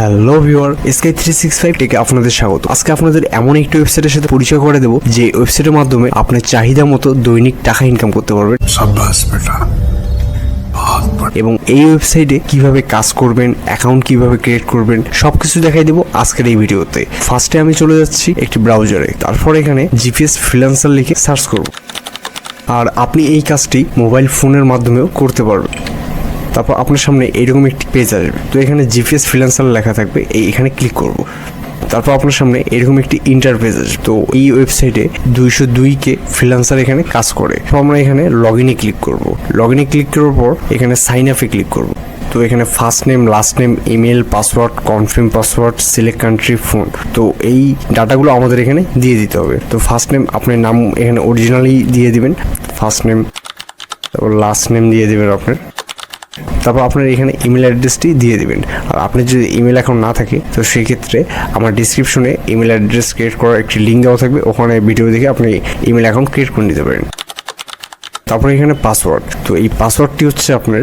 Hello viewer, sky 365 থেকে আপনাদের স্বাগত। আজকে আপনাদের এমন একটি ওয়েবসাইটের সাথে পরিচয় করে দেব যে ওয়েবসাইটের মাধ্যমে আপনার চাহিদা মতো দৈনিক টাকা ইনকাম করতে পারবেন। शाबाश बेटा, बहुत बढ़िया। এবং এই ওয়েবসাইটে কিভাবে কাজ করবেন, অ্যাকাউন্ট কিভাবে ক্রিয়েট করবেন সবকিছু দেখাই দেবো আজকের এই ভিডিওতে। ফার্স্টে আমি চলে যাচ্ছি একটি ব্রাউজারে, তারপর এখানে জিপিএস ফ্রিল্যান্সার লিখে সার্চ করব। আর আপনি এই কাজটি মোবাইল ফোনের মাধ্যমেও করতে পারবেন। তারপর আপনার সামনে এরকম একটি পেজ আসবে, তো এখানে জিপিএস ফ্রিল্যান্সার লেখা থাকবে, এখানে ক্লিক করব। তারপর আপনার সামনে এরকম একটি ইন্টারফেস আসবে। তো এই ওয়েবসাইটে 202কে ফ্রিল্যান্সার এখানে কাজ করে। তো আমরা এখানে লগ ইনে ক্লিক করব। লগ ইনে ক্লিক করার পর এখানে সাইন আপে ক্লিক করব। তো এখানে first name, last name, email, password, confirm password, select country, phone, তো এই ডাটাগুলো আমাদের এখানে দিয়ে দিতে হবে। তো ফার্স্ট নেম আপনার নাম এখানে অরিজিনালি দিয়ে দিবেন, ফার্স্ট নেম, তারপর লাস্ট নেম দিয়ে দেবেন আপনার, তারপর আপনার এখানে ইমেল অ্যাড্রেসটি দিয়ে দেবেন। আর আপনার যদি ইমেল অ্যাকাউন্ট না থাকে তো সেই ক্ষেত্রে আমার ডিসক্রিপশনে ইমেল অ্যাড্রেস ক্রিয়েট করার একটি লিঙ্ক দেওয়া থাকবে, ওখানে ভিডিও দেখে আপনি ইমেল অ্যাকাউন্ট ক্রিয়েট করে নিতে পারেন। তারপরে এখানে পাসওয়ার্ড, তো এই পাসওয়ার্ডটি হচ্ছে আপনার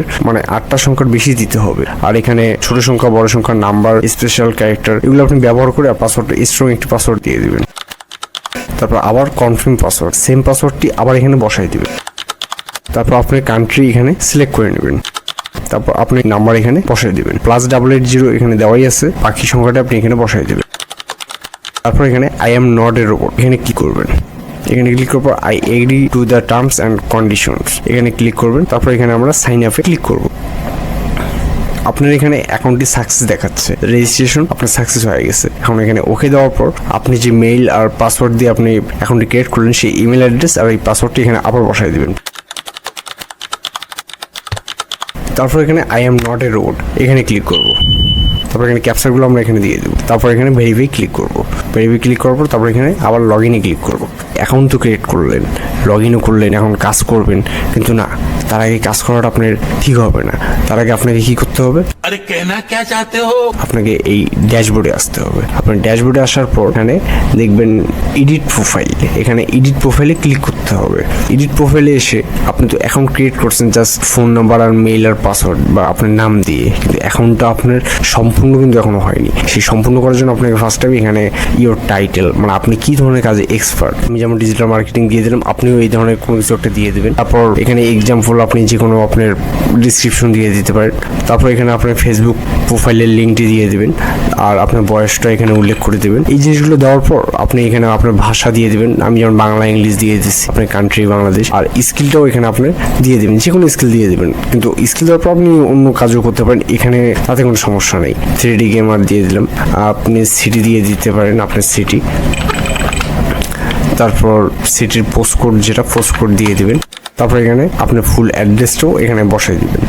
8টা সংখ্যার বেশি দিতে হবে। আর এখানে ছোট সংখ্যা, বড় সংখ্যা, নাম্বার, স্পেশাল ক্যারেক্টার এগুলো আপনি ব্যবহার করে পাসওয়ার্ডটা স্ট্রং একটি পাসওয়ার্ড দিয়ে দিবেন। তারপর আবার কনফার্ম পাসওয়ার্ড, সেম পাসওয়ার্ডটি আবার এখানে বসাই দিবেন। তারপর আপনার কান্ট্রি এখানে সিলেক্ট করে নেবেন। তারপর আপনি নাম্বার এখানে বসাই দিবেন, +880 এখানে দেওয়াই আছে, বাকি সংখ্যাটা আপনি এখানে বসাই দিবেন। তারপর এখানে আই এম নট এর উপর এখানে ক্লিক করবেন। এখানে ক্লিক করার পর I agree to the terms and conditions এখানে ক্লিক করবেন। তারপর এখানে আমরা সাইন আপে ক্লিক করব। আপনার এখানে অ্যাকাউন্টটি সাকসেস দেখাচ্ছে, রেজিস্ট্রেশন আপনার সাকসেস হয়ে গেছে। এখন এখানে ওকে দেওয়ার পর আপনি যে মেইল আর পাসওয়ার্ড দিয়ে আপনি অ্যাকাউন্টটি ক্রিয়েট করলেন সেই ইমেল অ্যাড্রেস আর এই পাসওয়ার্ডটি এখানে আবার বসাই দিবেন। তারপর এখানে I am not a robot এখানে ক্লিক করব। তারপর এখানে ক্যাপচারগুলো আমরা এখানে দিয়ে দেবো। তারপর এখানে ভেরিফাই ক্লিক করব। ভেরিফাই ক্লিক করার পর তারপর এখানে আবার লগ ইনে ক্লিক করব। অ্যাকাউন্ট তো ক্রিয়েট করলেন, লগ ইনও করলেন, এখন কাজ করবেন, কিন্তু না, তার আগে কাজ করাটা আপনার ঠিক হবে না। তার আগে আপনাকে কি করতে হবে, अरे कहना क्या चाहते हो? আপনাকে এই ড্যাশবোর্ডে আসতে হবে। আপনার ড্যাশবোর্ডে আসার পর এখানে দেখবেন এডিট প্রোফাইল, এখানে এডিট প্রোফাইলে ক্লিক করতে হবে। এডিট প্রোফাইলে এসে আপনি তো অ্যাকাউন্ট ক্রিয়েট করছেন জাস্ট ফোন নাম্বার আর মেইল আর পাসওয়ার্ড বা আপনার নাম দিয়ে, কিন্তু অ্যাকাউন্টটা আপনার সম্পূর্ণ কিন্তু এখনো হয়নি। সেই সম্পূর্ণ করার জন্য আপনাকে ফার্স্ট টাইম এখানে ইওর টাইটেল, মানে আপনি কি ধরনের কাজে এক্সপার্ট, আমি যেমন ডিজিটাল মার্কেটিং দিয়ে দিলাম, আপনিও এই ধরনের কোনো কিছু একটা দিয়ে দেবেন। তারপর এখানে এক্সাম্পল আপনি যে কোনো আপনার ডিসক্রিপশন দিয়ে দিতে পারেন। তারপর এখানে আপনার ফেসবুক প্রোফাইলের লিঙ্কটি দিয়ে দিবেন আর আপনার বয়সটা এখানে উল্লেখ করে দেবেন। এই জিনিসগুলো দেওয়ার পর আপনি এখানে আপনার ভাষা দিয়ে দিবেন, আমি যেমন বাংলা, ইংলিশ দিয়ে দিচ্ছি, আপনার কান্ট্রি বাংলাদেশ। আর স্কিলটাও এখানে আপনি দিয়ে দেবেন, যে কোনো স্কিল দিয়ে দেবেন, কিন্তু স্কিল দেওয়ার পর আপনি অন্য কাজও করতে পারেন, এখানে তাতে কোনো সমস্যা নেই। 3D গেমার দিয়ে দিলাম, আপনি সিটি দিয়ে দিতে পারেন, আপনার সিটি, তারপর সিটির পোস্টকোড যেটা পোস্টকোড দিয়ে দিবেন। তারপর এখানে আপনার ফুল অ্যাড্রেসটাও এখানে বসাই দিবেন।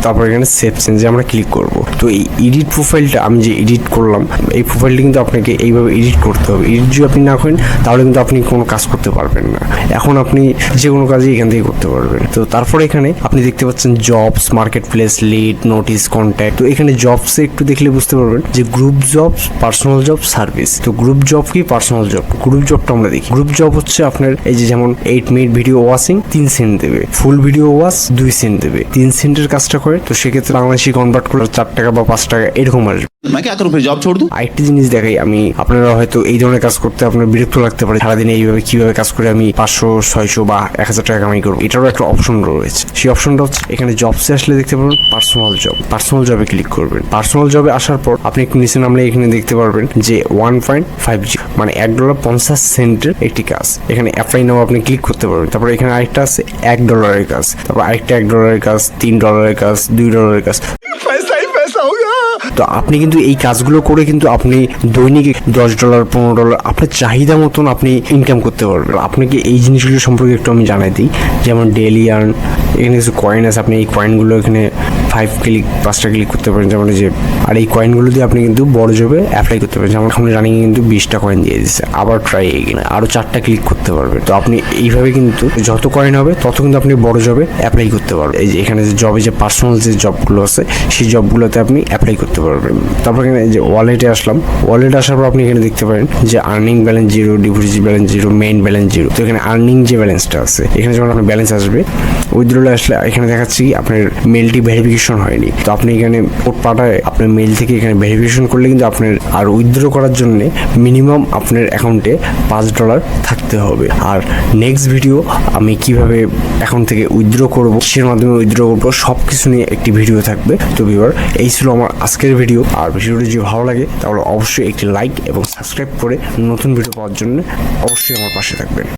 তারপর এখানে সেভ চেঞ্জে আমরা ক্লিক করব। তো এই এডিট প্রোফাইলটা আমি যে এডিট করলাম, এই প্রোফাইলটা কিন্তু আপনাকে এইভাবে এডিট করতে হবে। এডিট যদি আপনি না করেন তাহলে কিন্তু আপনি কোনো কাজ করতে পারবেন না। এখন আপনি যে কোনো কাজই এখান থেকে করতে পারবেন। তো তারপরে এখানে আপনি দেখতে পাচ্ছেন jobs, market place, lead, notice, contact. তো এখানে জবসে একটু দেখলে বুঝতে পারবেন যে group jobs, personal job, service. তো গ্রুপ জব কি, পার্সোনাল জব? গ্রুপ জবটা আমরা দেখি। গ্রুপ জব হচ্ছে আপনার এই যে যেমন 8 মিনিট ভিডিও ওয়াচিং 3 সেন্ট দেবে, ফুল ভিডিও ওয়াচ 2 সেন্ট দেবে। 3 সেন্টের কাজটা করে, তো সেক্ষেত্রে বাংলাদেশি কনভার্ট করলে 4 টাকা বা 5 টাকা এরকম আসবে। मैं क्या करूं, फिर जॉब छोड़ दूं? আরেকটি জিনিস দেখাই আমি, আপনারা হয়তো এই ধরনের কাজ করতে আপনার বিরক্ত লাগতে পারে, সারাদিন এইভাবে কিভাবে কাজ করে আমি 500, 600 বা 1000 টাকা কামাই করবো। এটারও একটা অপশন রয়েছে। সেই অপশনটা হচ্ছে এখানে জবসে আসলে দেখতে পারবেন পার্সোনাল জব। পার্সোনাল জবে ক্লিক করবেন। পার্সোনাল জবে আসার পর আপনি একটু নিচে নামলে এখানে দেখতে পারবেন যে 1.50 মানে $1.50 একটি কাজ। এখানে অ্যাপ্লাই নাও আপনি ক্লিক করতে পারবেন। তারপর এখানে আরেকটা আছে $1 কাজ, তারপর আরেকটা $1 কাজ, $3 কাজ, $2 কাজ। पैसा ही पैसा होगा। তো আপনি কিন্তু এই কাজগুলো করে কিন্তু আপনি দৈনিক $10, $15 আপনার চাহিদা মতন আপনি ইনকাম করতে পারবেন। আপনাকে এই জিনিসগুলো সম্পর্কে একটু আমি জানাই দিই, যেমন ডেইলি আর্ন, এখানে কিছু কয়েন আছে, আপনি এই কয়েনগুলো এখানে 5 ক্লিক 5টা ক্লিক করতে পারেন, যেমন যে, আর এই কয়েনগুলো দিয়ে আপনি কিন্তু বড় জবে অ্যাপ্লাই করতে পারেন। যেমন এখন রানিং কিন্তু 20টা কয়েন দিয়ে দিচ্ছে, আবার ট্রাই এগিয়ে আরও 4টা ক্লিক করতে পারবেন। তো আপনি এইভাবে কিন্তু যত কয়েন হবে তত কিন্তু আপনি বড় জবে অ্যাপ্লাই করতে পারবেন। এই যে এখানে যে জবে যে পার্সোনাল যে জবগুলো আছে সেই জবগুলোতে আপনি অ্যাপ্লাই করতে পারবেন। তারপর এখানে যে ওয়ালেটে আসলাম, ওয়ালেটে আসার পর আপনি এখানে দেখতে পারেন যে earning balance 0, deposit balance 0, main balance 0। তো এখানে আর্নিং যে ব্যালেন্সটা আছে, এখানে যখন আপনার ব্যালেন্স আসবে উইথড্রলে আসলে এখানে দেখাচ্ছি কি আপনার মেলটি ভেরিফিকেশন ভেরিফিকেশন হয়নি। তো আপনি এখানে কোড পাঠায় আপনার মেইল থেকে এখানে ভেরিফিকেশন করলে কিন্তু আপনার আর উইথড্র করার জন্য মিনিমাম আপনার অ্যাকাউন্টে $5 থাকতে হবে। আর নেক্সট ভিডিও আমি কিভাবে অ্যাকাউন্ট থেকে উইথড্র করব, কিসের মাধ্যমে উইথড্র করবো, সব কিছু নিয়ে একটি ভিডিও থাকবে। তো ভিউয়ার, এই ছিল আমার আজকের ভিডিও। আর ভিডিওটি যদি ভালো লাগে তাহলে অবশ্যই একটি লাইক এবং সাবস্ক্রাইব করে নতুন ভিডিও পাওয়ার জন্য অবশ্যই আমার পাশে থাকবেন।